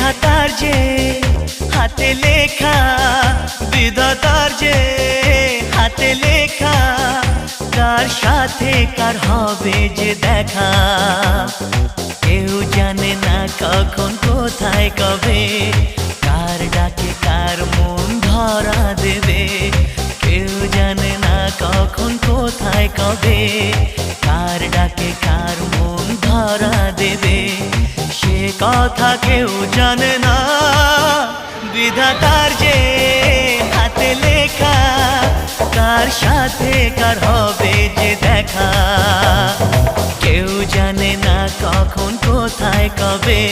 বিধাতার যে হাতে লেখা, বিধাতার যে হাতে লেখা, কার সাথে কার হবে যে দেখা। কেউ জানে না কখন কোথায় কবে, কার ডাকে কার মন ধরা দেবে। কেউ জানে না কখন কোথায় কবে, কার ডাকে কার মন ধরা দেবে। সে কথা কেউ জানে না, বিধাতার যে হাতে লেখা, কার সাথে কার হবে যে দেখা। কেউ জানে না কখন কোথায় কবে।